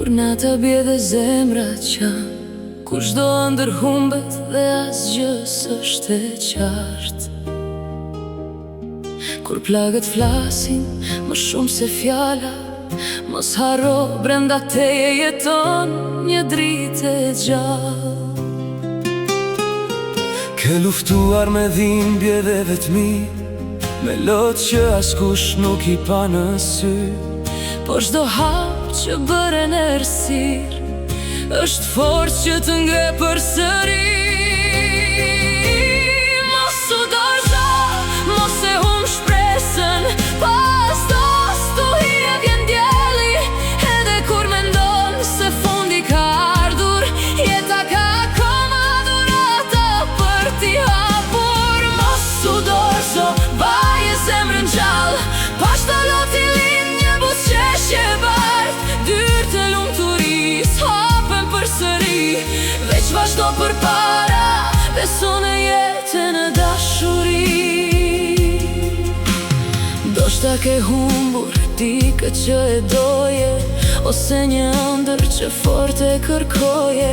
Kur nata bie dhe zemra qan, kur çdo ëndër humbet dhe asgjë s'është e qartë. Kur plagët flasin më shumë se fjala, mos harro brenda teje jeton një dritë e gjallë. Ke luftuar me dhimbje dhe vetmi, me lotë që askush nuk i pa në sy. Po çdo hap që bëre në errësirë është forcë që të ngre përsëri. Mos u dorëzo, mos e humb shpresën, pas dos tu hije vjen dielli. Edhe kur mendon se fundi ka ardhur, jeta ka akoma dhurata për t'i hapur. Mos u dorëzo, baje zemrën gjallë, pa shtaloti lind një buzëqeshje bardhë. Dyert e lumturisë hapen përsëri, veç vazhdo përpara, beso në jetën e dashuri. Ndoshta ke humbur dikë që e doje, ose një ëndër që fort e kërkoje.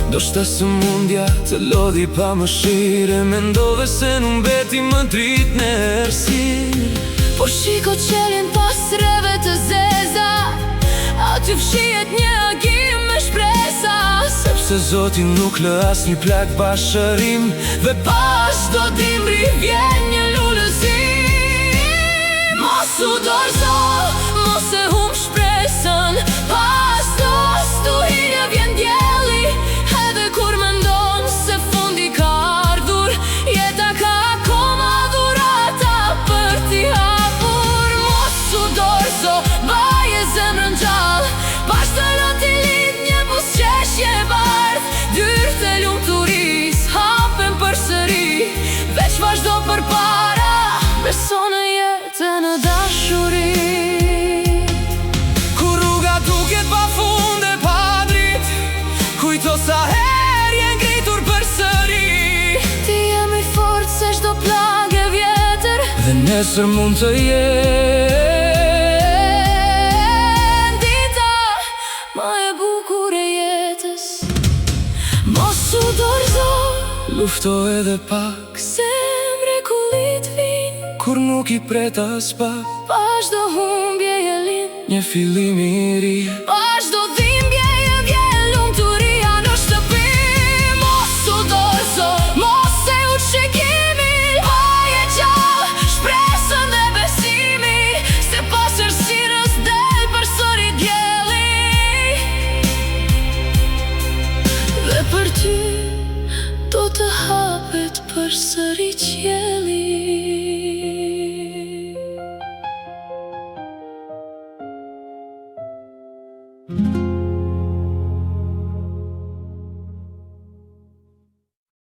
Ndoshta sëmundja të lodhi pa mëshire, mendove se nuk mbeti më dritë në errësirë. Po shiko qelin pas rreve të zeza, aty fshihet një agim me shpresa. Sepse Zoti nuk lë asnjë plak pa shërim, dhe pas çdo dimri vjen një lulëzim. Mos u dorëzo, mos e humb shpresën, pas dos tu hije vjen dielli. Edhe kur mendon se fundi ka ardhur, jeta ka akoma dhurata për t'i hapur. Mos u dorëzo, baje zemrën gjallë, pa shtaloti lind një buzëqeshje bardhë. Dyert e lumturisë hapen përsëri, veç vazhdo përpara, beso në jetën e dashuri. kur rruga duket pafund e pa dritë, kujto sa herë je ngritur përsëri. Ti je më i fortë se çdo plagë vjetër, Dhe nesër mund të jetë dita më e bukur e jetës. Mos u dorëzo, lufto edhe pak, se mrekullit vin, kur nuk i pret as pak. pa çdo humbje je lind, Një fillim i ri, pa çdo dhimbje je vjen lumturia në shtëpi. Mos u dorëzo, mos e uq shikimin, baje gjallë, shpresën dhe besimi, se pas errësirës del përsëri dielli. Dhe për ty do të hapet përsëri qielli.